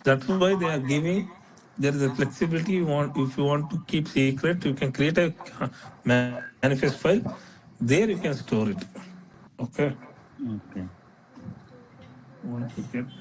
That's why they are giving. There is a flexibility. You want, if you want to keep secret, you can create a manifest file. There you can store it. Okay. Okay. One second.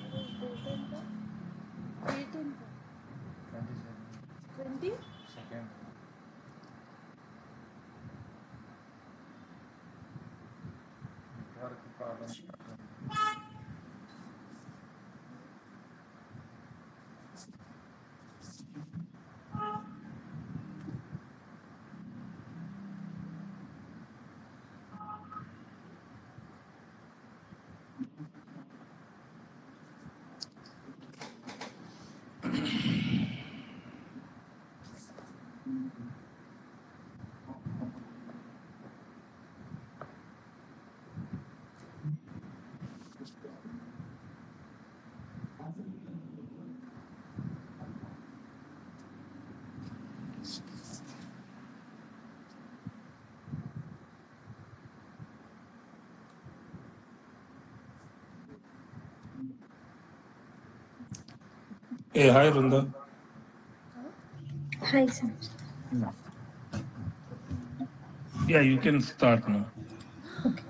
Hey, hi Runda. Hi, sir. Yeah, you can start now. Okay.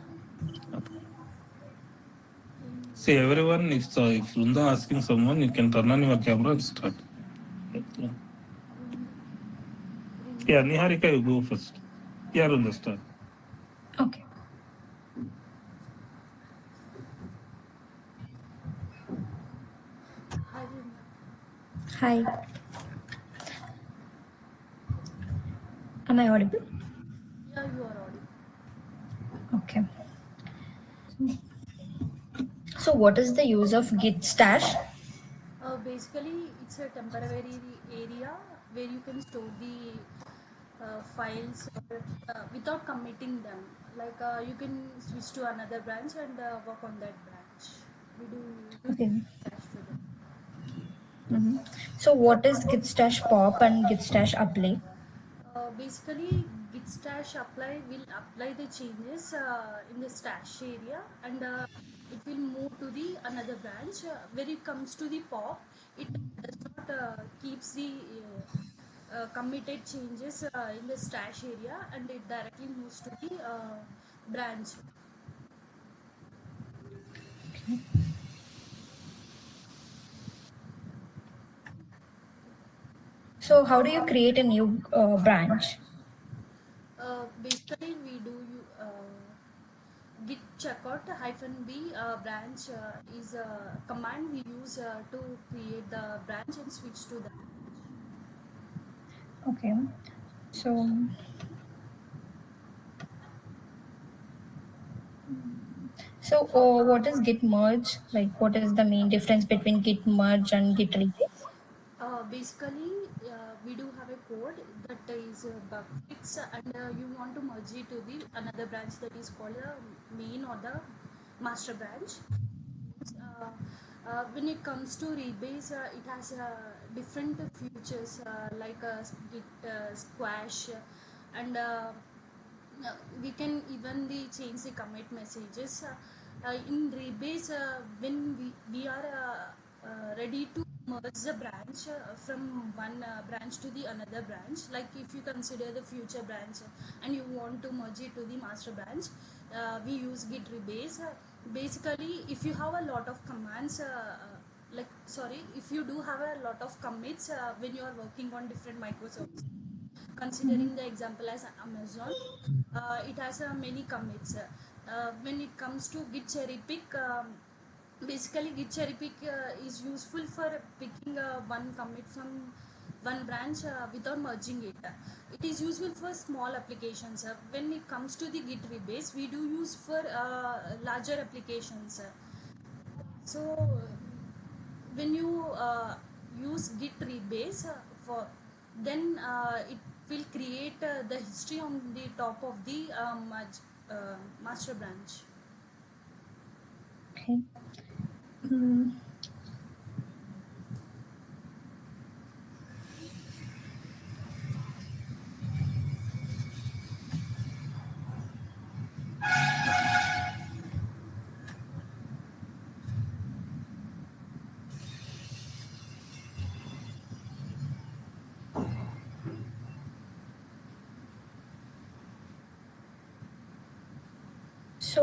See everyone, if Runda asking someone, you can turn on your camera and start. Yeah, Niharika, you go first. Yeah, Runda, start. Okay. Hi. Am I audible? Yeah, you are audible. Okay. So, what is the use of Git stash? Basically, it's a temporary area where you can store the files without committing them. Like you can switch to another branch and work on that branch. We do use Okay. Stash for that. So, what is Git stash pop and Git stash apply? Basically, Git stash apply will apply the changes in the stash area, and it will move to the another branch. When it comes to the pop, it does not keeps the committed changes in the stash area, and it directly moves to the branch. So, how do you create a new branch? Basically, we do git checkout hyphen b branch is a command we use to create the branch and switch to the. Okay. So, what is Git merge? Like, what is the main difference between Git merge and Git rebase? Basically, we do have a code that is bug fix, and you want to merge it to the another branch that is called the main or the master branch. When it comes to rebase, it has different features like Git squash, and we can even change the commit messages. In rebase, when we are ready to merge the branch from one branch to the another branch, like if you consider the future branch and you want to merge it to the master branch, we use git rebase. Basically, if you have a lot of commands, if you do have a lot of commits when you are working on different microservices, considering the example as Amazon, it has many commits. When it comes to git cherry pick, basically git cherry pick is useful for picking one commit from one branch without merging it. It is useful for small applications. When it comes to the git rebase, we do use for larger applications. So when you use git rebase for, then it will create the history on the top of the master branch. Okay. Mm, So,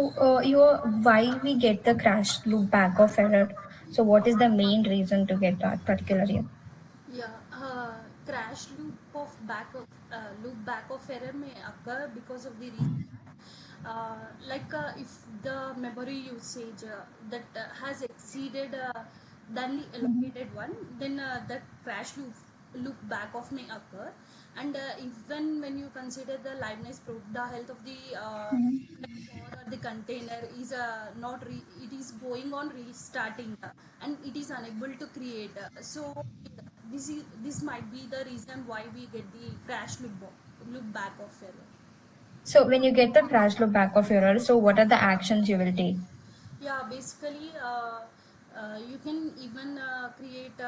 why we get the crash loop back of error? So, what is the main reason to get that particular here? Yeah, crash loop back of error may occur because of the reason if the memory usage that has exceeded than the allocated one, then the crash loop back off may occur. And even when you consider the liveness proof, the health of the pod or the container is it is going on restarting, and it is unable to create. So this might be the reason why we get the loop back of error. So, when you get the crash loop back of error, so what are the actions you will take? Yeah, basically, you can even create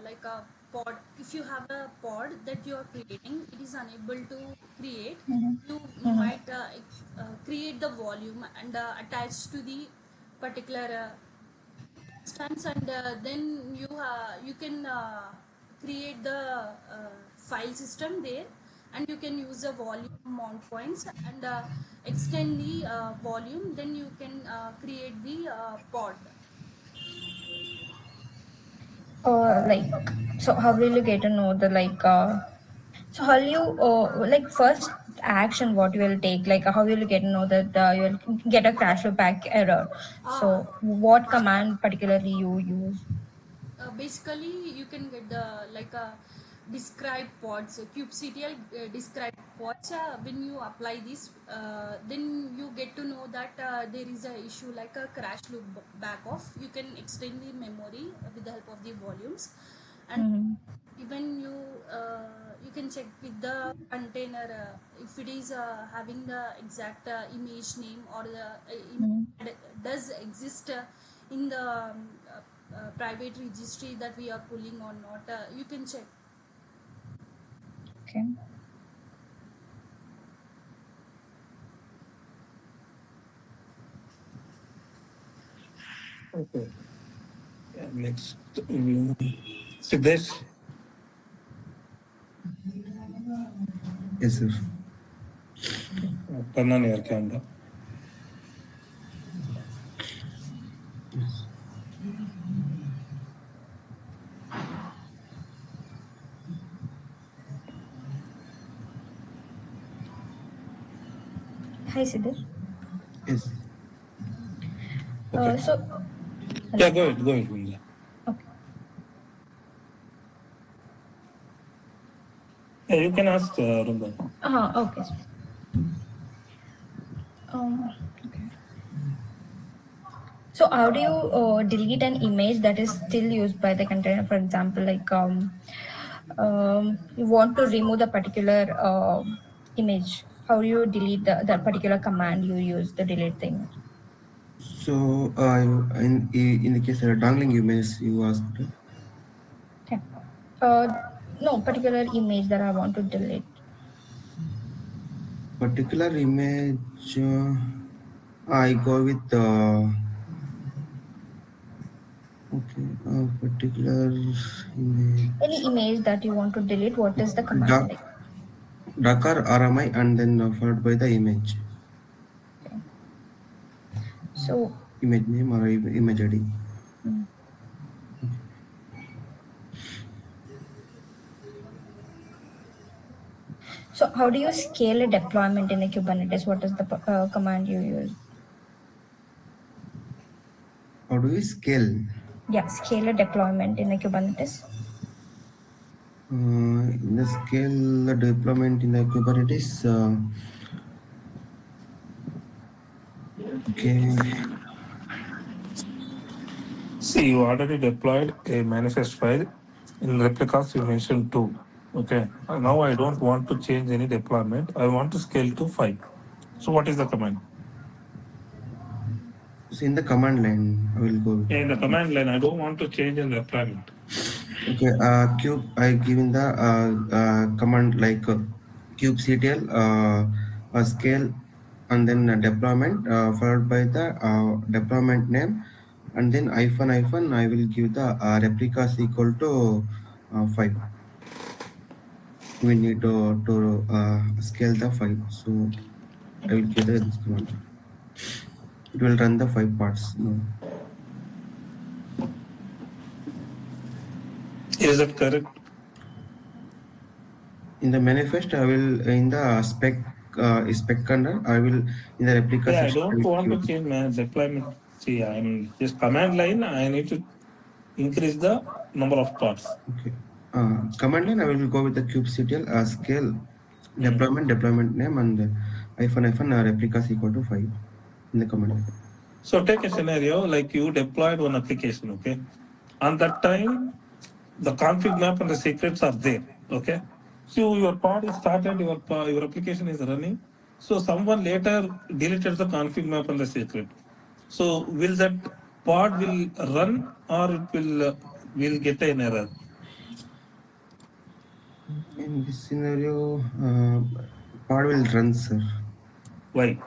like a pod. If you have a pod that you are creating, it is unable to create. You might create the volume and attach to the particular instance, and then you can create the file system there, and you can use the volume mount points and extend the volume. Then you can create the pod. Like, so how will you get to know the so how will you like first action what you will take, like how will you get to know that you will get a crash loop back error? So Ah, what command particularly you use? Basically you can get the like describe pods, kubectl describe pods. When you apply this, then you get to know that there is a issue like a crash loop back off. You can extend the memory with the help of the volumes, and even you can check with the container if it is having the exact image name, or the image does exist in the private registry that we are pulling or not. You can check. Okay. Okay. Yeah, next, Siddesh. Yes, sir. Turn on your camera. Hi Siddharth. Yes. Okay. So Yeah, go ahead. Go ahead, Gunja. okay. Yeah, you can ask Rundan. Okay. Okay. So how do you delete an image that is still used by the container? For example, like you want to remove the particular image. How do you delete that particular command you use to delete the image? So, in the case of dangling image, you asked. Okay. Uh, no particular image that I want to delete. Particular image, I go with okay. Particular image. Any image that you want to delete, what is the command Doc, like? Dakar RMI and then followed by the image, Okay. So, image name or image ID. so how do you scale a deployment in a Kubernetes? What is the command you use? How do we scale? Yeah, scale a deployment in a Kubernetes. In the scale deployment in the Kubernetes. Okay. See, you already deployed a manifest file. In replicas, you mentioned 2. Okay. Now I don't want to change any deployment. I want to scale to 5. So what is the command? So in the command line, I will go with. In the command line, I don't want to change in deployment. Okay, cube, I given the command like kubectl, a scale, and then deployment, followed by the deployment name, and then hyphen hyphen, I will give the replicas equal to 5. We need to scale the 5. So I will give the this command. it will run the 5 parts. No. Is that correct? In the manifest, I will in the spec kernel, I will in the replica Yeah, I session. I don't will want to give. change my deployment. See, I'm just command line. I need to increase the number of parts. Okay. Command line, I will go with the kubectl scale Mm. deployment name, and replica is equal to 5 in the command line. So take a scenario like you deployed one application, okay? On that time, the config map and the secrets are there, okay? So your pod is started, your application is running. So someone later deleted the config map and the secret. So will that pod will run or it will get an error? In this scenario, pod will run, sir. Why?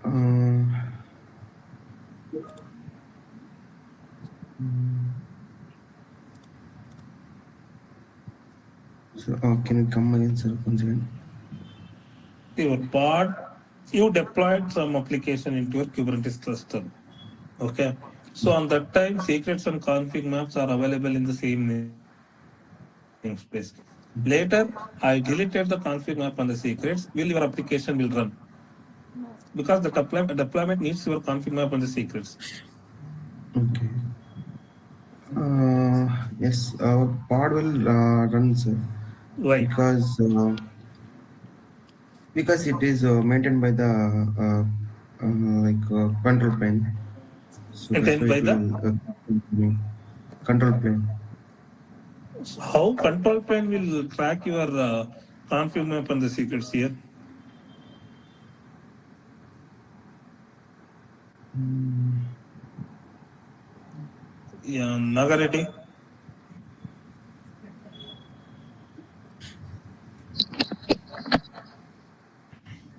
Uh, so, can you come again, sir, once again? Your pod, you deployed some application into your Kubernetes cluster. Okay. So on that time, secrets and config maps are available in the same namespace. Later, I deleted the config map and the secrets. Will your application will run? No. Because the deployment needs your config map and the secrets. Okay. Yes, our pod will run, sir, Why? because it is maintained by the control plane. So that's Maintained why by it the will control plane. how control plane will track your config map and the secrets here? Yeah, Nagareti.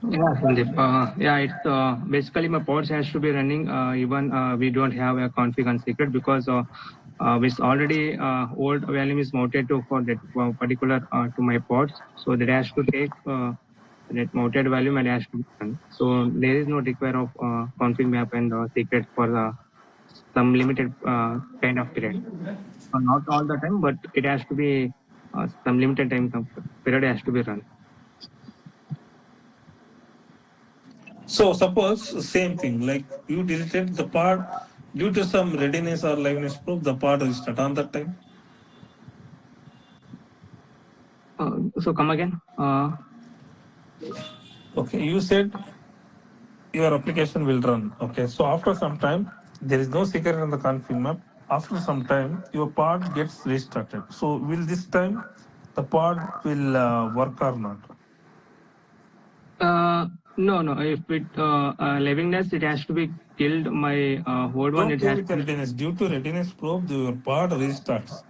Yeah, Sandeep. Yeah, it's basically my pods has to be running even we don't have a config and secret because it's already old volume is mounted to for that particular to my pods. So that has to take that mounted volume and has to be run. So there is no require of config map and secret for some limited kind of period. So not all the time, but it has to be some limited time period has to be run. So suppose same thing, like you deleted the pod due to some readiness or liveness proof, the pod is start on that time. So come again. Okay, you said your application will run. Okay, so after some time, there is no secret in the config map. After some time, your pod gets restarted. So will this time the pod will work or not? No, no. If it livingness, it has to be killed. My old one, Don't it go has with to the be readiness. Due to readiness probe, your pod restarts.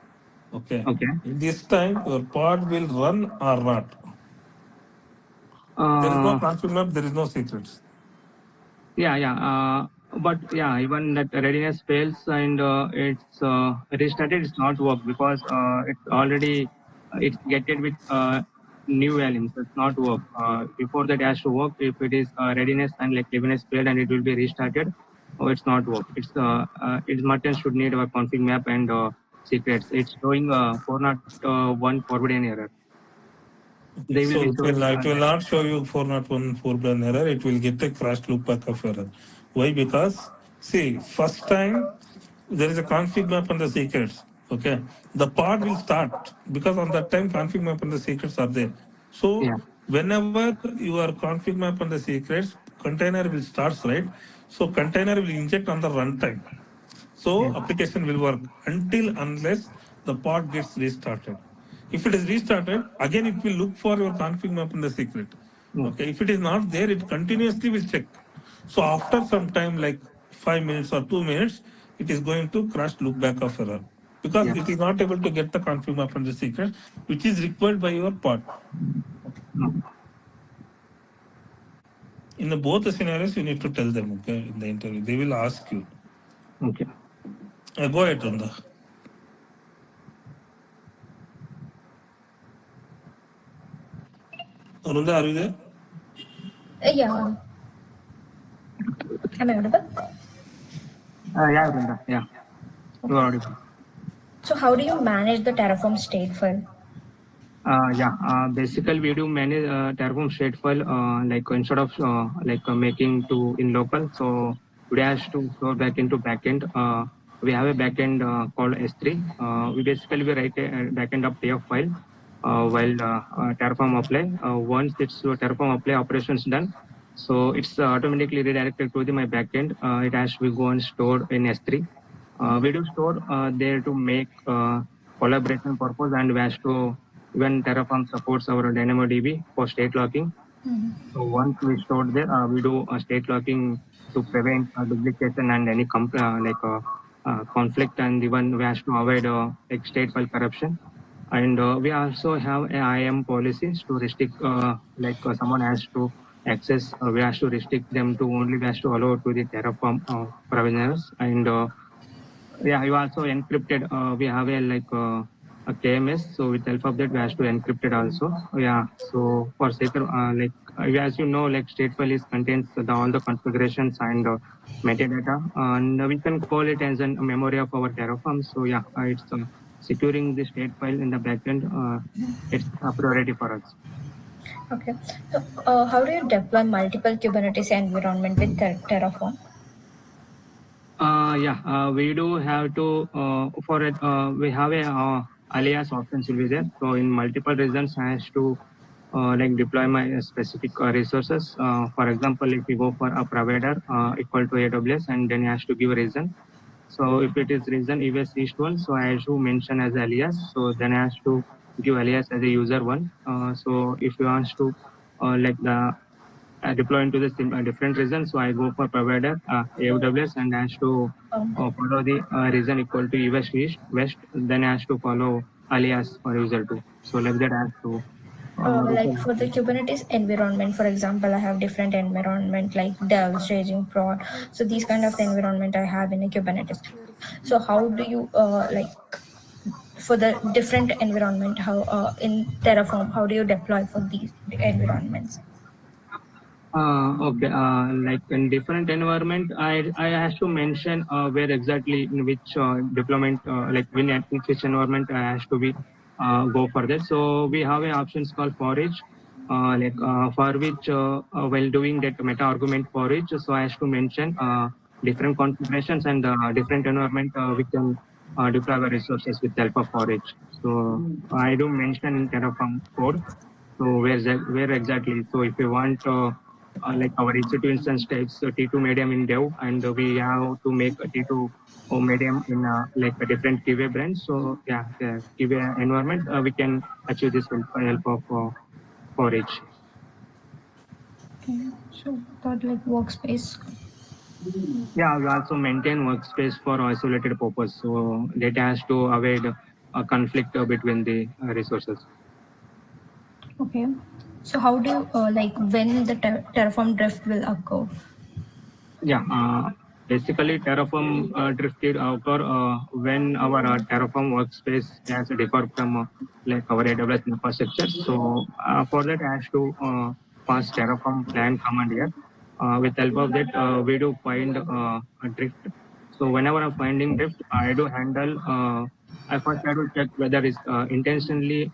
Okay. okay. This time your pod will run or not. There is no Uh, config map, there is no secrets. yeah, yeah. But yeah, even that readiness fails and it's restarted. It's not work because it's already it's getted with new values. It's not work. Before that, it has to work. If it is readiness and like liveness failed and it will be restarted, oh, it's not work. Its merchant should need our config map and secrets. It's showing 401 forbidden error. They will So be showing it will that. not show you 401 foreground error. It will get a crash loop back of error. Why? Because see, first time there is a config map and the secrets. Okay, the pod will start because on that time config map and the secrets are there. So Yeah, whenever your config map and the secrets container will start, right? So container will inject on the runtime. So yeah, application will work until unless the pod gets restarted. If it is restarted, again it will look for your config map in the secret. yeah, Okay, if it is not there, it continuously will check. So after some time, like 5 minutes or 2 minutes, it is going to crash loop back of error because yeah. it is not able to get the config map and the secret, which is required by your pod. Mm. In the both the scenarios, you need to tell them. Okay, in the interview, they will ask you. Okay. Go ahead, Randa. Randa, are you there? Yeah. Am I audible? Yeah, Vrinda. Yeah, you are audible. So how do you manage the Terraform stateful? Basically we do manage Terraform stateful like instead of making to in local. So we has to store back into backend. We have a backend called S3. We basically we write a backend of TF file while Terraform apply. Once it's Terraform apply operations done, so it's automatically redirected to the my backend. It has to be go and stored in S3. We do store there to make collaboration purpose, and we has to when Terraform supports our DynamoDB for state locking. So once we stored there, we do state locking to prevent duplication and any conflict, and even we have to avoid like state file corruption. And we also have a IAM policies to restrict someone has to access. We have to restrict them to only we have to allow to the Terraform proveners. And yeah, you also encrypted. We have a KMS, so with help of that we have to encrypt it also. Yeah, so for secure as you know, like stateful is contains all the configurations and metadata, and we can call it as a memory of our Terraform. So yeah, it's securing the state file in the backend. It's a priority for us. Okay. So how do you deploy multiple Kubernetes environment with Terraform? We do have to for it. We have a alias options will be there. So in multiple regions, I has to deploy my specific resources. For example, if you go for a provider equal to AWS, and then you has to give a reason. So if it is reason EVS East one, so I have to mention as alias. So then I have to give alias as a user one. So if you want to deploy into the different regions, so I go for provider AWS, and I have to follow the region equal to EVS East West. Then I have to follow alias for user two. So like that I have to. Like for the Kubernetes environment, for example, I have different environment like Dev, staging, prod. So these kind of environment I have in a Kubernetes. So how do you for the different environment, how in Terraform, how do you deploy for these environments? Okay, like in different environment, I have to mention where exactly in which deployment, which environment I has to be go for that. So we have a options called forage, for which while doing that meta argument forage, so I have to mention different configurations and different environment we can deploy our resources with help of forage. So I do mention in Terraform code. So where exactly? So if you want our EC2 instance takes T2 medium in dev, and we have to make a T2 medium in a different QA branch. So yeah, the QA environment we can achieve this with help of forage. Okay, so that like workspace. Yeah, we also maintain workspace for isolated purpose. So data has to avoid a conflict between the resources. Okay. So how do you when the Terraform drift will occur? Yeah, basically Terraform drifted occur when our Terraform workspace has differ from our AWS infrastructure. So for that, I have to pass Terraform plan command here. With help of that, we do find a drift. So whenever I'm finding drift, I do handle. I first have to check whether it's intentionally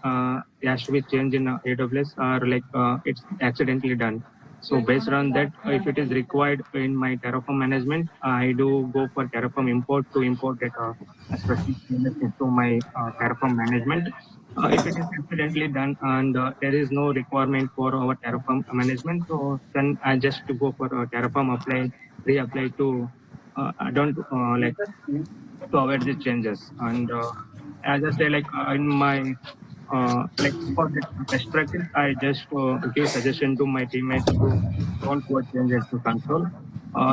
it has to be changed in AWS or it's accidentally done. So based on that, if it is required in my Terraform management, I do go for Terraform import to import that specific changes into my Terraform management. If it is accidentally done and there is no requirement for our Terraform management, so then I just go for Terraform apply, reapply to I don't to avoid the changes. And as I say, in my for the best practice, I just give suggestion to my teammates to don't put changes to console.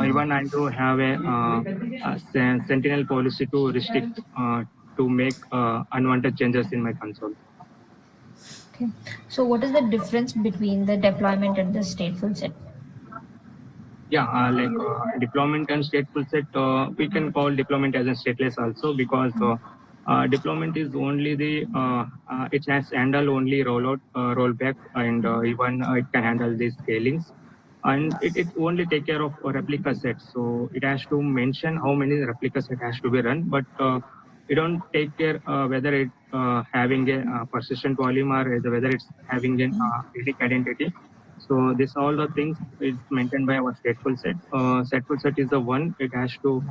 Even I do have a Sentinel policy to restrict to make unwanted changes in my console. Okay. So what is the difference between the deployment and the stateful set? Yeah, deployment and stateful set, we can call deployment as a stateless also, because deployment is only the it has handle only rollout, rollback, and even it can handle the scalings. and it only take care of a replica set. So it has to mention how many replica set has to be run, but it don't take care whether it having a persistent volume or whether it's having a unique identity. So this all the things is maintained by our stateful set. Stateful set is the one it has to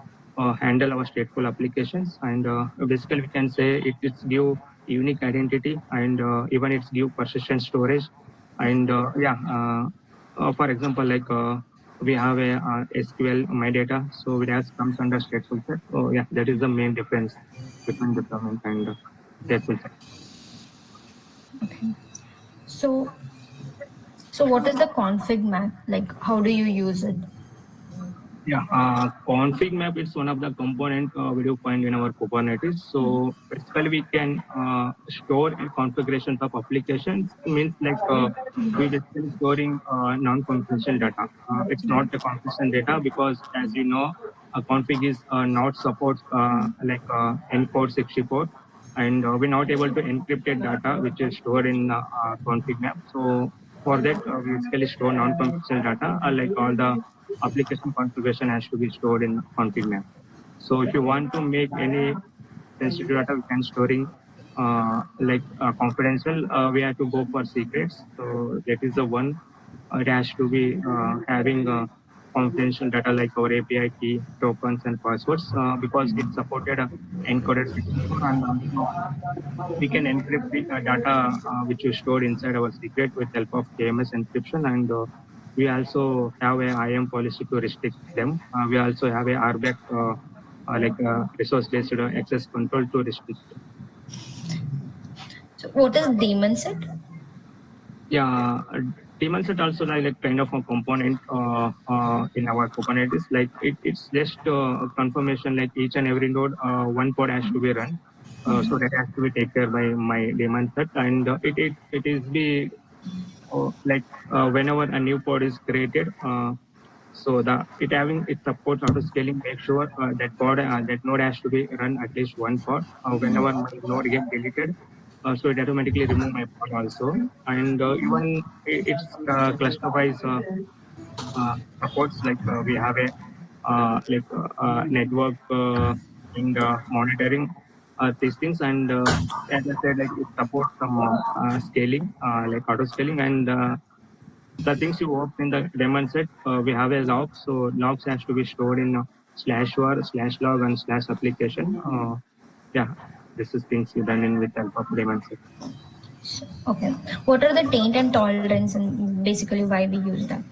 handle our stateful applications, and basically we can say it's give unique identity, and even it's give persistent storage, and for example, like we have a SQL metadata, so it has comes under stateful set. So yeah, that is the main difference between deployment and stateful set. Okay. So, so what is the config map? Like, how do you use it? Yeah, config map is one of the component we do find in our Kubernetes. So basically, we can store configurations of applications. Means like we basically storing non-confidential data. It's not the confidential data because, as you know, a config is not support like N4 64, and we're not able to encrypted data which is stored in config map. So for that, we basically store non-confidential data, like all the application configuration has to be stored in config map. So if you want to make any sensitive data, we can storing confidential, we have to go for secrets. So that is the one. It has to be having confidential data like our API key, tokens, and passwords because it supported encoded 64, and also we can encrypt the data which is stored inside our secret with help of KMS encryption, and we also have a IAM policy to restrict them. We also have a RBAC resource-based access control to restrict them. So, what is daemon set? Yeah, daemon set also like kind of a component in our Kubernetes. Like it's just a confirmation like each and every node, one pod has to be run. So that has to be taken care by my daemon set, and it is be whenever a new pod is created, so it supports auto scaling. Make sure that node has to be run at least one pod. Whenever my node gets deleted, so it automatically remove my pod also, and even it's cluster wise supports like we have a network and monitoring these things, and as I said, like it supports some scaling like auto scaling, and the things you work in the daemon set, we have a log. So logs has to be stored in /var/log and /application. Yeah, this is things you done in with help of daemon set. Okay. What are the taint and tolerance, and basically why we use that?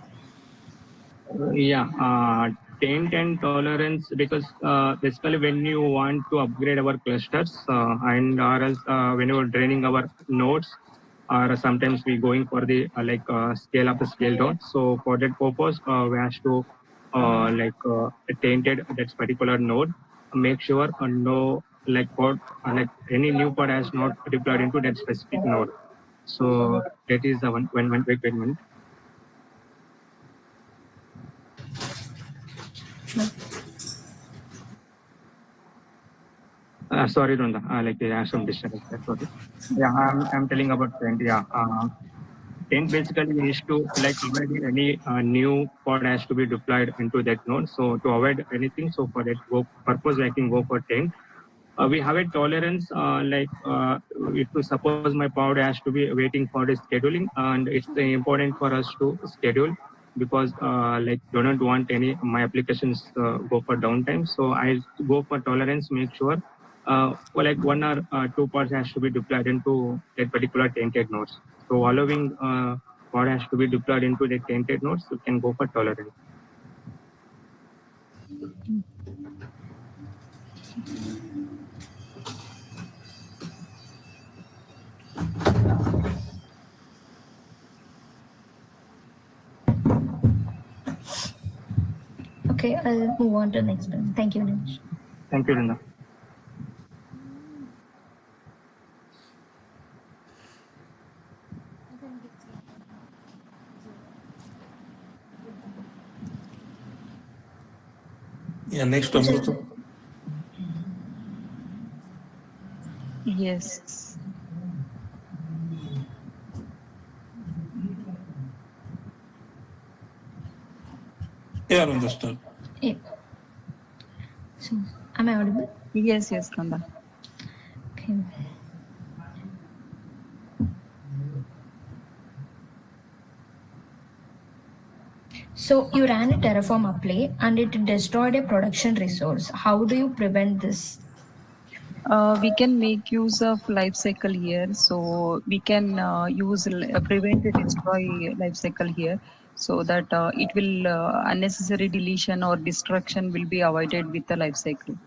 Taint and tolerance, because basically when you want to upgrade our clusters and or else when you are training our nodes, or sometimes we going for the scale up, scale down. So for that purpose, we have to tainted that particular node. Make sure no pod any new pod has not deployed into that specific node. So that is the one. Wait a minute. Sorry, Rhonda. I have some disturbance. Sorry. Yeah, I'm telling about Taint. Yeah, Taint basically is to avoid any new pod has to be deployed into that node. So to avoid anything, so for that purpose, I can go for Taint. We have a tolerance if suppose my pod has to be waiting for the scheduling, and it's important for us to schedule because do not want any my applications go for downtime. So I go for tolerance, make sure one or two pods has to be deployed into that particular tainted nodes. So allowing pod has to be deployed into the tainted nodes, you can go for tolerance. Okay, I'll move on to the next one. Thank you, Nish. Thank you, Linda. Yeah, next Amrita. Yes. Yeah, understood. Yeah. So, am I audible? Yes, Nanda. Okay. So you ran a Terraform apply and it destroyed a production resource. How do you prevent this? We can make use of life cycle here. So we can use prevent the destroy life cycle here, so that it will unnecessary deletion or destruction will be avoided with the life cycle.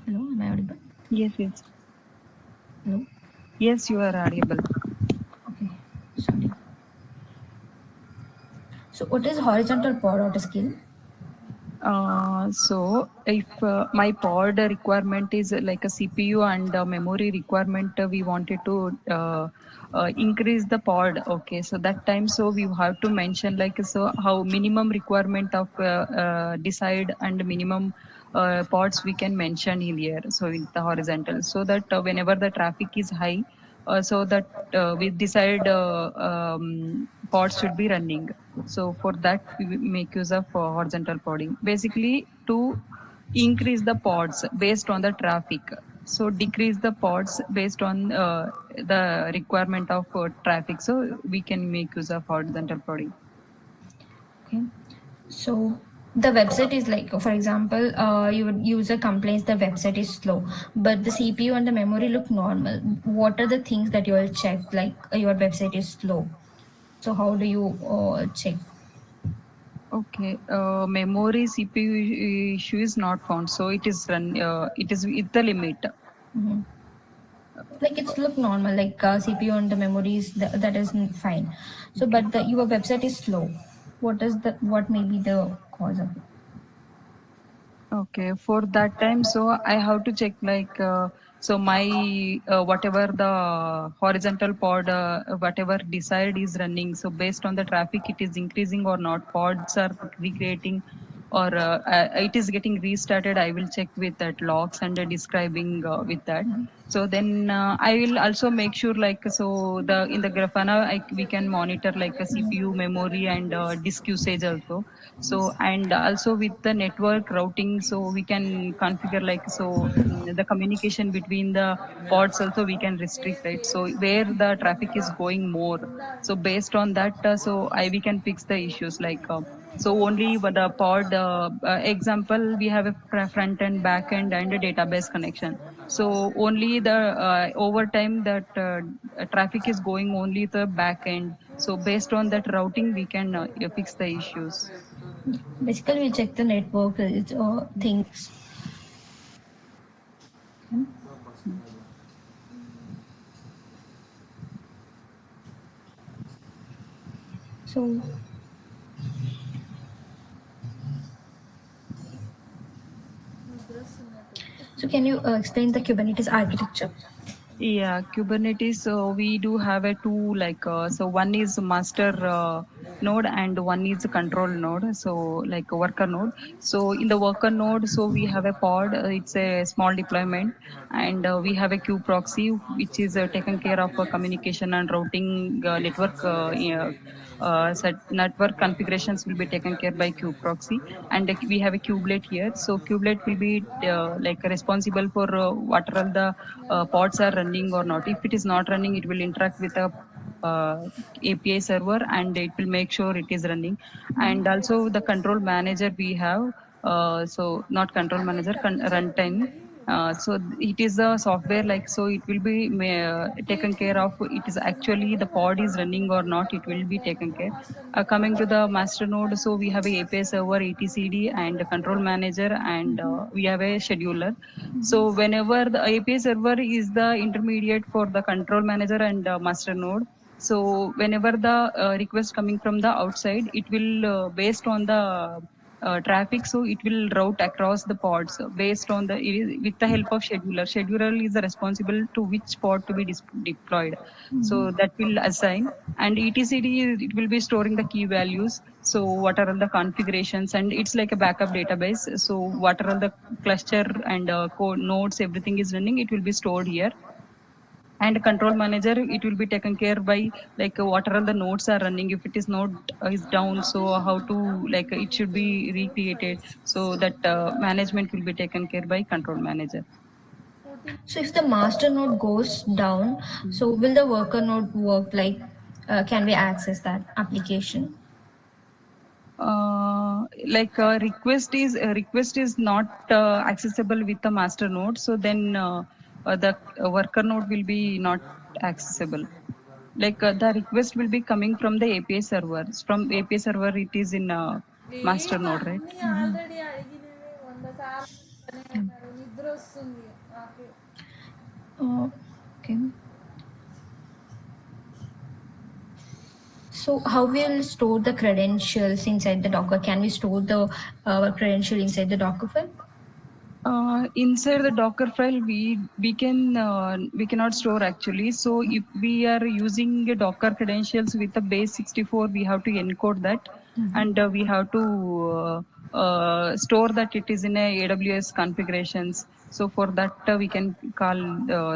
Hello, am I audible? Yes. Hello? Yes, you are audible. Okay, sorry. So what is horizontal pod auto skill? So if my pod requirement is like a CPU and memory requirement, we wanted to increase the pod. Okay, so that time, so we have to mention like, so how minimum requirement of decide and minimum pods we can mention in here. So in the horizontal, so that whenever the traffic is high, so that we decide pods should be running. So for that, we will make use of horizontal podding, basically to increase the pods based on the traffic. So decrease the pods based on the requirement of traffic. So we can make use of horizontal podding. Okay. So the website is like, for example, your user complains the website is slow, but the CPU and the memory look normal. What are the things that you will check, like your website is slow? So how do you check? Okay, memory CPU issue is not found, so it is run. It is with the limit. Mhm. Like it's look normal, like CPU and the memories that is fine. So, but your website is slow. What is the what may be the cause of it? Okay, for that time, so I have to check like, so my whatever the horizontal pod, whatever desired is running. So based on the traffic, it is increasing or not. Pods are recreating, or it is getting restarted. I will check with that logs and describing with that. So then I will also make sure like, so the in the Grafana we can monitor like a CPU, memory, and disk usage also. So and also with the network routing, so we can configure like, so the communication between the pods also we can restrict, right? So where the traffic is going more, so based on that, so I we can fix the issues like. So only with the pod example, we have a front end, back end, and a database connection. So only the over time that traffic is going only the back end. So based on that routing, we can fix the issues. Basically, we check the network things. So, so can you explain the Kubernetes architecture? Yeah, Kubernetes. So we do have a two like, so one is master node and one is a control node. So like a worker node. So in the worker node, so we have a pod. It's a small deployment, and we have a queue proxy which is taken care of communication and routing network. Set network configurations will be taken care by queue proxy, and we have a kubelet here. So kubelet will be like responsible for what are all the pods are running or not. If it is not running, it will interact with a API server, and it will make sure it is running. And also the control manager we have. So not control manager, runtime. So it is a software like, so it will be taken care of. It is actually the pod is running or not, it will be taken care. Coming to the master node, so we have a API server, etcd, and a control manager, and we have a scheduler. So whenever the API server is the intermediate for the control manager and master node, so whenever the request coming from the outside, it will based on the traffic, so it will route across the pods based on with the help of scheduler. Scheduler is responsible to which pod to be deployed, so that will assign. And etcd, it will be storing the key values, so what are all the configurations, and it's like a backup database. So what are all the cluster and code nodes, everything is running, it will be stored here. And control manager, it will be taken care by like what are all the nodes are running. If it is node is down, so how to like it should be recreated, so that management will be taken care by control manager. So if the master node goes down, so will the worker node work? Like, can we access that application? Like request is not accessible with the master node, so then the worker node will be not accessible. Like the request will be coming from the API server. From API server, it is in master node, right? Already అడిగినవి 100 సార్లు ఉన్నారు. నిద్ర వస్తుంది నాకు. Okay. So how will store the credentials inside the Docker? Can we store the credential inside the Docker file? Inside the Docker file, we cannot store actually. So if we are using Docker credentials with the base 64, we have to encode that, and we have to store that it is in a AWS configurations. So for that we can call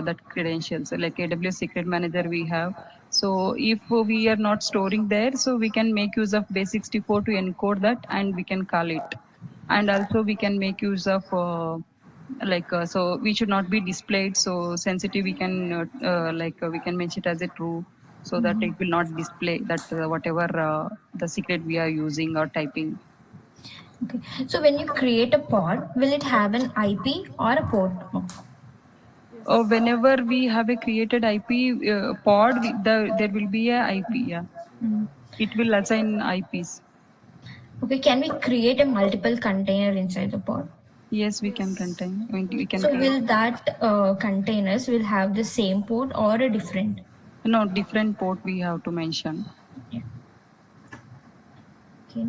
that credentials like AWS Secret Manager we have. So if we are not storing there, so we can make use of base 64 to encode that, and we can call it. And also we can make use of so we should not be displayed so sensitive. We can we can mention it as a true, so that it will not display that whatever the secret we are using or typing. Okay. So when you create a pod, will it have an IP or a port? Whenever we have a created IP pod, there will be a IP. Yeah, it will assign IPs. Okay. Can we create a multiple container inside the pod? Yes, we can contain. We can So create. will that containers will have the same port or a different? No, different port we have to mention. Okay.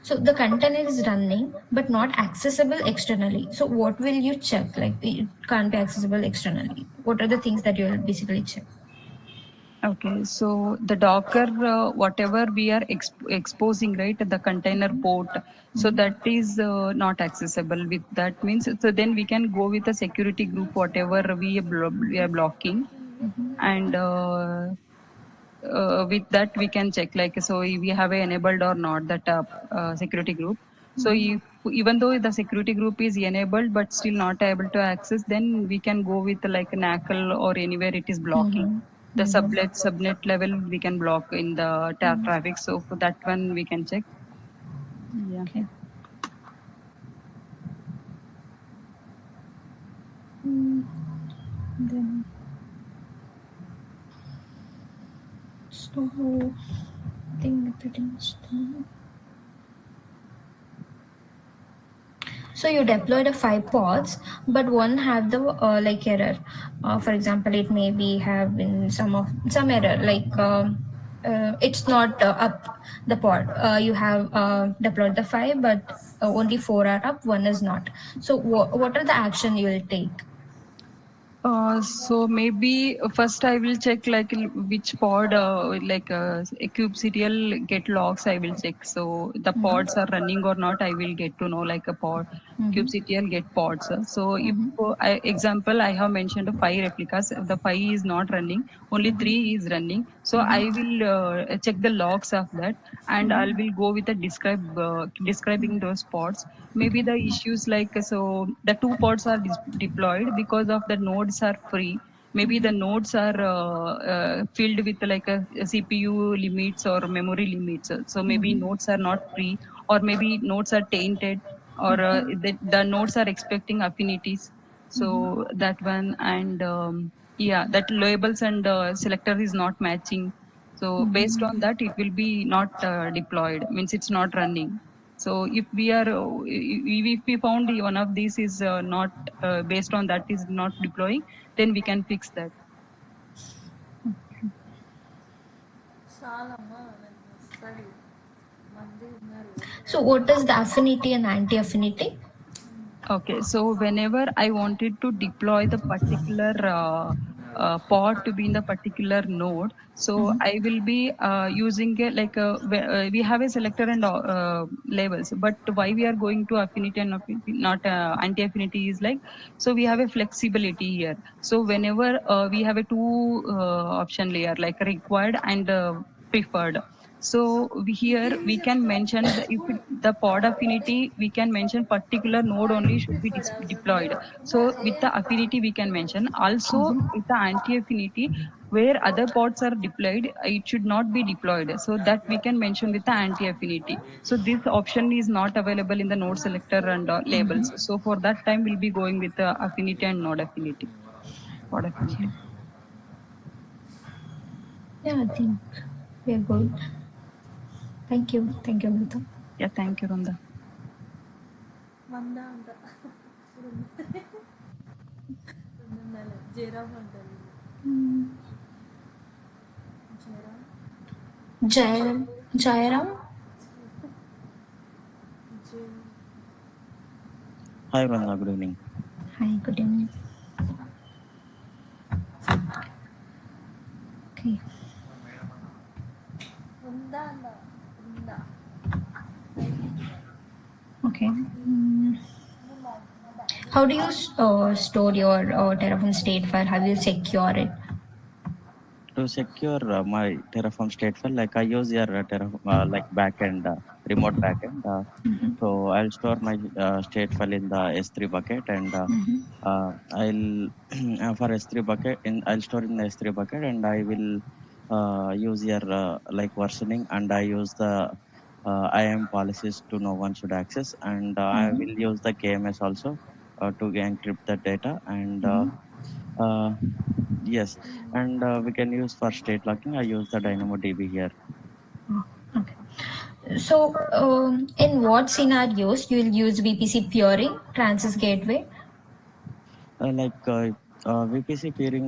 So the container is running but not accessible externally. So what will you check? Like it can't be accessible externally. What are the things that you will basically check? Okay, so the Docker, whatever we are exposing, right, the container port, so that is not accessible. With that means, so then we can go with a security group, whatever we are blocking, and with that we can check like, so we have enabled or not that security group. So if, even though the security group is enabled but still not able to access, then we can go with like a NACL or anywhere it is blocking. The subnet level we can block in the traffic. So for that one we can check. Yeah. Okay. Then so I think pretty much done. So you deployed a 5 pods, but one have the like error. For example, it may be have been some error like it's not up the pod. You have deployed the 5, but only 4 are up, one is not. So what are the action you will take? So maybe first I will check like which pod a kubectl get logs I will check. So the pods are running or not, I will get to know like a pod kubectl get pods. So if example I have mentioned 5 replicas, the 5 is not running, only 3 is running. So I will check the logs of that, and I will go with the describing those pods. Maybe the issues like, so the 2 pods are deployed because of the nodes are free. Maybe the nodes are filled with like a CPU limits or memory limits. So maybe nodes are not free, or maybe nodes are tainted, or the nodes are expecting affinities. So that one, and yeah, that labels and selector is not matching. So based on that, it will be not deployed, means it's not running. So if we are, if we found one of these is not based on that is not deploying, then we can fix that. చాలమ్మా నాకు వస్తుంది మంది ఉన్నారు So what is the affinity and anti-affinity? Okay, so whenever I wanted to deploy the particular pod to be in the particular node, so I will be using we have a selector and labels, but why we are going to affinity and not anti-affinity is like, so we have a flexibility here. So whenever we have a two option layer like required and preferred. So here we can mention the pod affinity, we can mention particular node only should be deployed. So with the affinity we can mention. Also with the anti-affinity, where other pods are deployed, it should not be deployed. So that we can mention with the anti-affinity. So this option is not available in the node selector and labels. So for that time we'll be going with the affinity and node affinity. Pod affinity. Yeah, I think we're good. Thank you, Amrita. Yeah, thank you, Rhonda. మంద అంట జయరామ్ అంటారు Jayaram Jairam. Hi, Rana. Good evening. Hi, good evening. Okay. ఉందా అంద ఉందా Okay. How do you store your Terraform state file? How do you secure it? To secure my Terraform stateful, like I use your Terraform like backend, remote backend. So I'll store my stateful in the S3 bucket, and I'll for S3 bucket, I'll store in the S3 bucket, and I will use your like versioning, and I use the IAM policies to no one should access, and I will use the KMS also to encrypt the data, and yes, and we can use for state locking. I use the DynamoDB here. Okay. So, in what scenarios you will use VPC peering, Transist Gateway? VPC peering,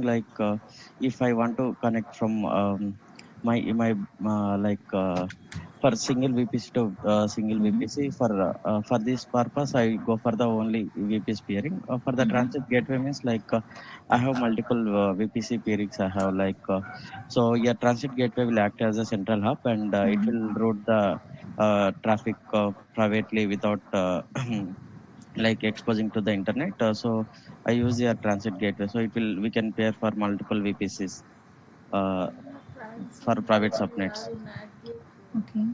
if I want to connect from my for single VPC to single VPC, for this purpose I go for the only VPC peering. For the transit gateway means I have multiple VPC peerings. I have so your transit gateway will act as a central hub, and it will route the traffic privately without like exposing to the internet. So I use your transit gateway, so we can pair for multiple VPCs for private subnets. Okay.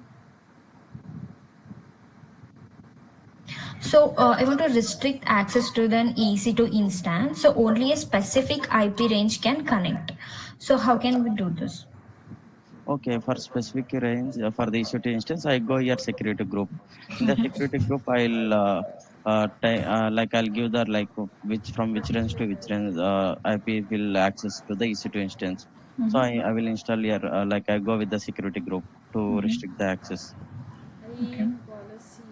So I want to restrict access to the EC2 instance, so only a specific IP range can connect. So how can we do this? Okay, for specific range for the EC2 instance, I go here security group. In the security group, I'll give the which from which range to which range IP will access to the EC2 instance. So I will install here I go with the security group to restrict the access. Okay. policy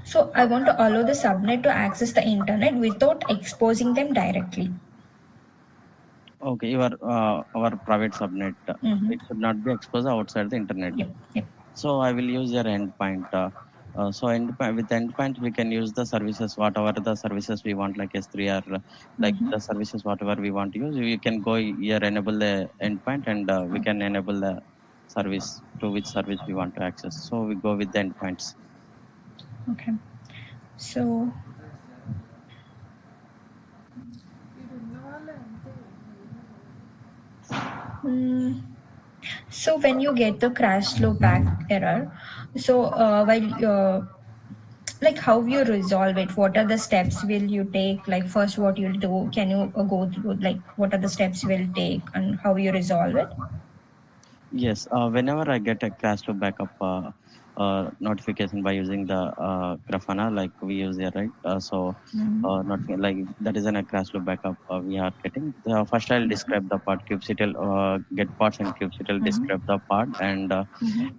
So I want to allow the subnet to access the internet without exposing them directly. Okay, our private subnet, it should not be exposed outside the internet. Yep. So I will use your endpoint. So with endpoint, we can use the services, whatever the services we want, like S3 or the services, whatever we want to use. We can go here, enable the endpoint, and we can enable the service to which service we want to access. So we go with the endpoints. Okay. So so when you get the crash flow back error, so like how you resolve it, what are the steps will you take? Like first what you'll do, can you go through like what are the steps you'll take and how you resolve it? Yes, whenever I get a crash to backup notification by using the Grafana, like we use here, right? Not like that is a crash to backup we are getting. First, I'll describe the part kubectl, get parts and kubectl, describe the part, and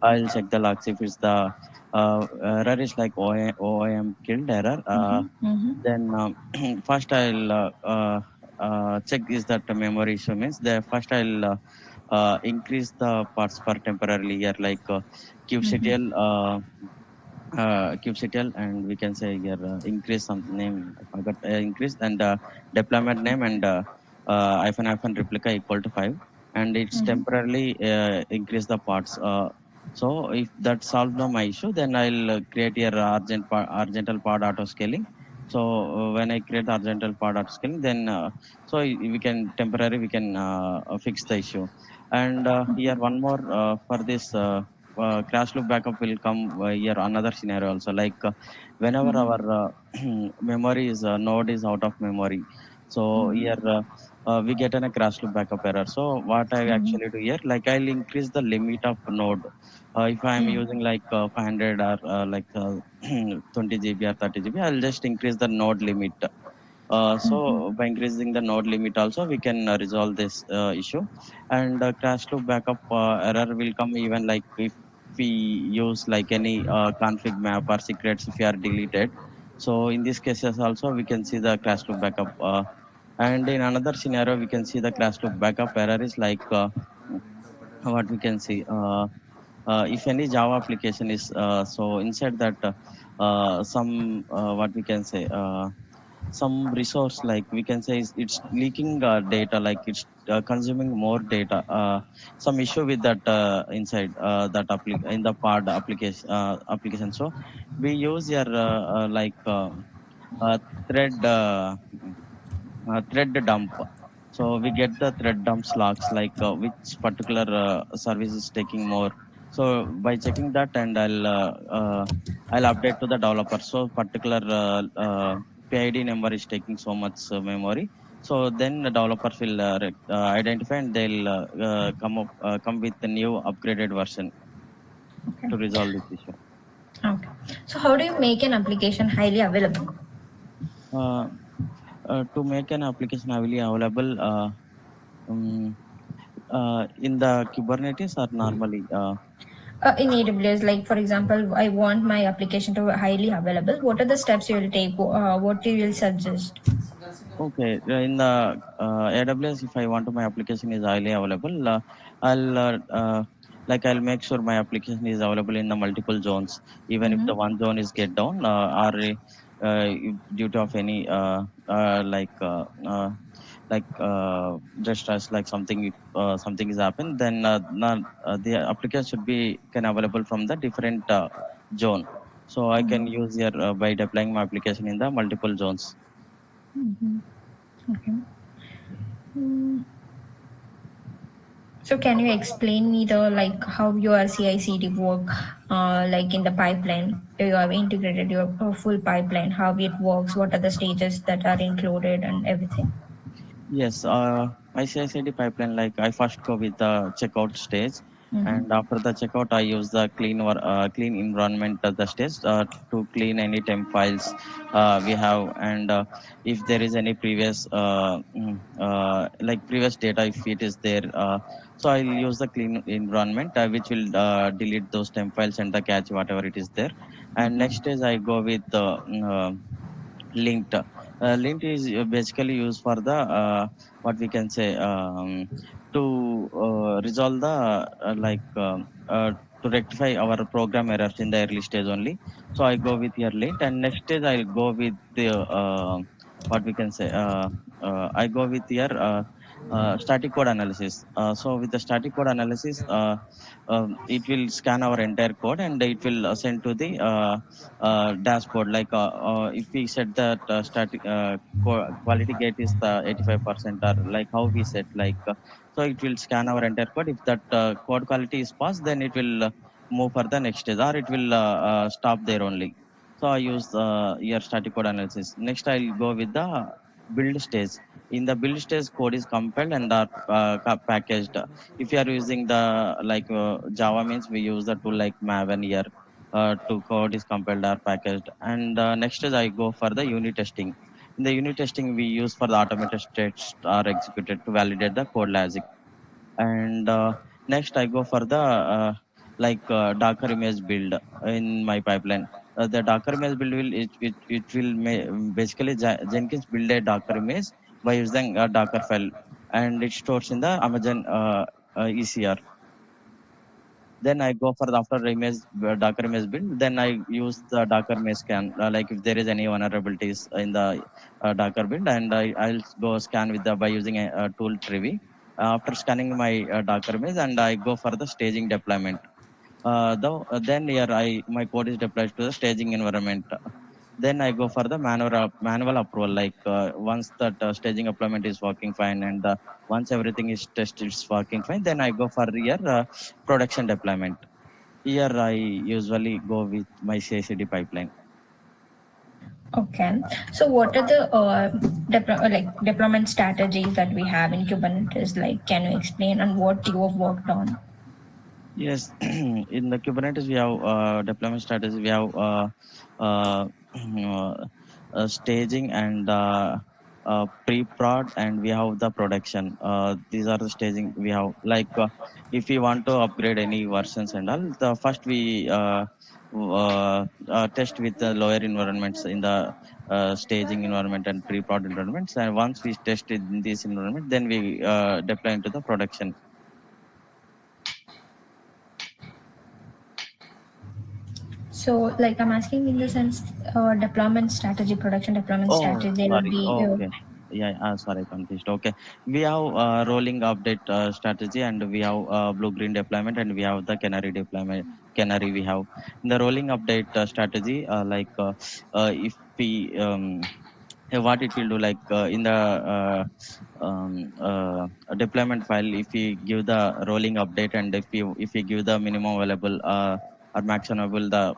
I'll check the logs if it's the error is like OIM killed error. Then first I'll check is that the memory issue means the first I'll increase the parts per temporarily here like kubectl kubectl, and we can say here increase some name, I forgot, increase and deployment name and hyphen replica equal to 5, and it's temporarily increase the parts. So if that solves my issue, then I'll create here argental part auto scaling. So when I create argental part auto scaling, then we can temporarily we can fix the issue. And here one more for this crash loop backup will come here another scenario also, like whenever our memory is node is out of memory. So here we get a crash loop backup error. So what I actually do here, like I'll increase the limit of node. If I'm using like 500 or like 20 GB or 30 GB, I'll just increase the node limit. So by increasing the node limit also, we can resolve this issue. And crash loop backup error will come even like if we use like any config map or secrets if you are deleted. So in these cases also, we can see the crash loop backup. And in another scenario, we can see the crash loop backup error is like what we can see. If any Java application is so inside that some what we can say. Some resource like we can say is it's leaking data, like it's consuming more data, some issue with that inside that in the pod application. So we use your like uh, thread thread dump. So we get the thread dumps logs, like which particular service is taking more. So by checking that, and I'll update to the developer. So particular PID number is taking so much memory. So then the developers will identify, and they'll come with the new upgraded version to resolve this issue. Okay. So how do you make an application highly available? To make an application highly available um, in the Kubernetes or normally In AWS, like for example, I want my application to be highly available. What are the steps you will take? What you will suggest? okay, in the AWS, if I want my application is highly available, I'll like I'll make sure my application is available in the multiple zones, even if the one zone is get down or due to of any just as like something if something is happened, then the application should be can available from the different zone. So I can use here by deploying my application in the multiple zones. Okay. So can you explain me the like how your CI/CD work, like in the pipeline? You have integrated your full pipeline, how it works, what are the stages that are included, and everything. Yes, my CI/CD pipeline, like I first go with the checkout stage, and after the checkout, I use the clean environment of the stage to clean any temp files we have, and if there is any previous like previous data, if it is there, so I'll use the clean environment, which will delete those temp files and the cache whatever it is there. And next is I go with linked. Linked is basically used for the what we can say to resolve the to rectify our program errors in the early stage only. So I go with your lint, and next stage I'll go with the what we can say I go with your static code analysis. So with the static code analysis, it will scan our entire code, and it will send to the dashboard. Like if we set that static quality gate is the 85%, or like how we set, like so it will scan our entire code. If that code quality is passed, then it will move for the next stage, or it will stop there only. So I use your static code analysis. Next I'll go with the build stage. In the build stage, code is compiled and are packaged. If you are using the like Java means, we use the tool like Maven here to code is compiled or packaged. And next is I go for the unit testing. In the unit testing, we use for the automated tests are executed to validate the code logic. And next I go for the like Docker image build in my pipeline. The Docker image build will basically Jenkins build a Docker image by using a Docker file, and it stores in the Amazon ECR. Then I go for the after image Docker image build. Then I use the Docker image scan, like if there is any vulnerabilities in the Docker build, and I'll go scan with the by using a tool Trivi. After scanning my Docker image, and I go for the staging deployment. Then here my code is deployed to the staging environment. Then I go for the manual approval. Like once that staging deployment is working fine, and once everything is tested, it's working fine. Then I go for your production deployment. Here I usually go with my CI/CD pipeline. Okay. So what are the deployment strategies that we have in Kubernetes? Like, can you explain on what you have worked on? Yes, in the Kubernetes we have deployment strategy. We have staging and pre-prod, and we have the production. These are the staging we have. Like if we want to upgrade any versions and all, the first we test with the lower environments in the staging environment and pre-prod environments. And once we test in this environment, then we deploy into the production. So, like, I'm asking in the sense, deployment strategy, production deployment strategy, there will Sorry. be. Okay. Yeah, sorry, confused. Okay. We have rolling update strategy, and we have blue green deployment, and we have the canary deployment. Canary we have in the rolling update strategy. If we what it will do, like in the deployment file, if we give the rolling update, and if we give the minimum available or maximum available the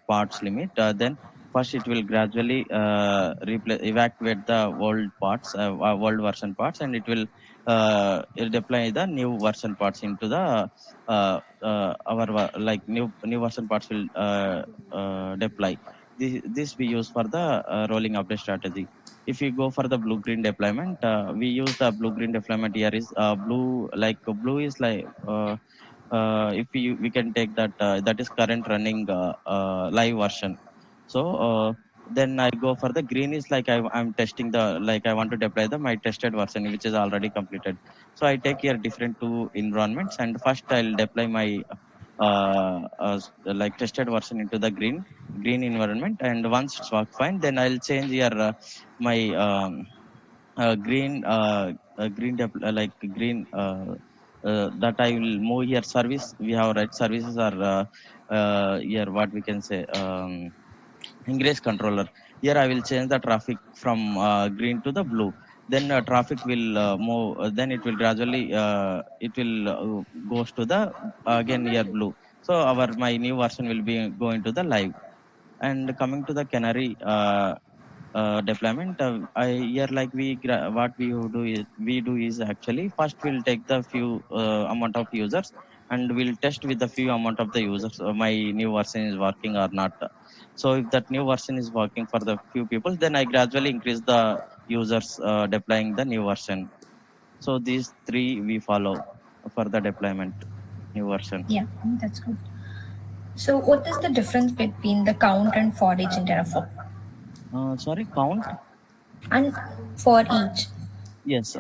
parts limit, then first it will gradually evacuate the old parts, old version parts, and it'll deploy the new version parts into the like new version parts will deploy. This we use for the rolling update strategy. If we go for the blue green deployment, we use the blue green deployment. Here is blue, like blue is like if we can take that, that is current running live version. So then I go for the green is like I'm testing the, like I want to deploy the my tested version which is already completed. So I take here different two environments, and first I'll deploy my like tested version into the green environment, and once it's work fine, then I'll change here my like green that I will move here service. We have right services are here what we can say ingress controller. Here I will change the traffic from green to the blue. Then traffic will move. Then it will gradually it will goes to the again here blue. So my new version will be going to the live. And coming to the canary deployment, here like what we do is actually first we'll take the few amount of users, and we'll test with the few amount of the users my new version is working or not. So if that new version is working for the few people, then I gradually increase the users deploying the new version. So these three we follow for the deployment new version. Yeah, that's good. So, what is the difference between the count and for each in Terraform? Sorry, count? And for each. Yes,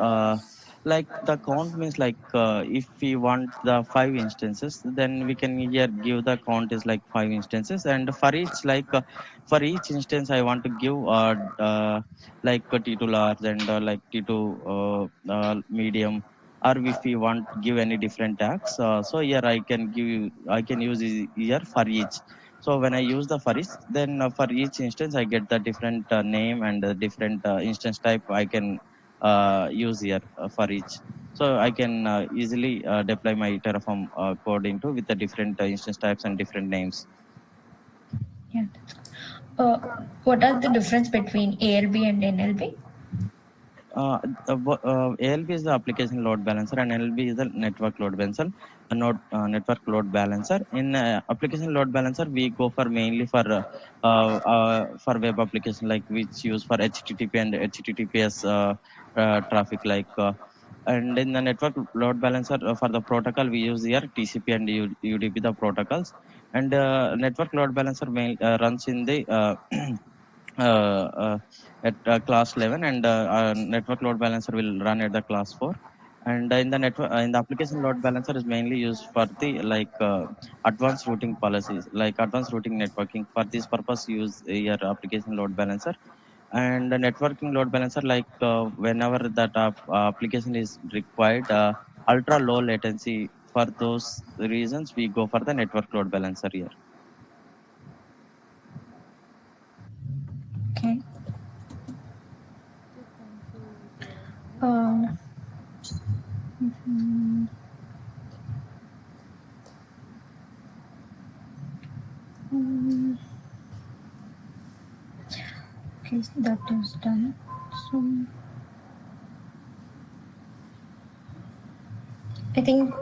like the count means like if we want the 5 instances, then we can here give the count is like 5 instances, and for each for each instance I want to give like T2 large and like T2 medium, or if we want give any different tags. So here I can use here for each. So when I use the for each, then for each instance I get the different name and different instance type I can use here for each. So I can easily deploy my Terraform code into with the different instance types and different names. Yeah. What are the difference between ALB and NLB? ALB is the application load balancer, and NLB is the network load balancer. Network load balancer. In application load balancer, we go for mainly for web application, like which use for HTTP and HTTPS traffic, like And in the network load balancer for the protocol, we use here TCP and UDP, the protocols. And network load balancer runs in the at class 11, and network load balancer will run at the class 4. And in the network, in the application load balancer is mainly used for the advanced routing policies, like advanced routing networking. For this purpose, use your application load balancer. And the networking load balancer, whenever that application is required ultra low latency, for those reasons we go for the network load balancer here. Okay. Thank you. Mhm. Mm, okay, that is done. So I think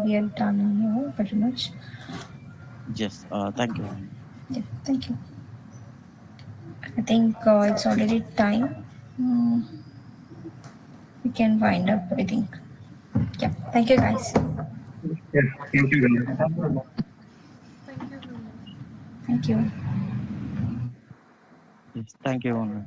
we are done here pretty much. Yes, thank you. Yeah, thank you. I think it's already time. We can wind up, I think. Yeah, thank you guys. Yes, thank you. Thank you, Vrinda. Thank you. Yes, thank you.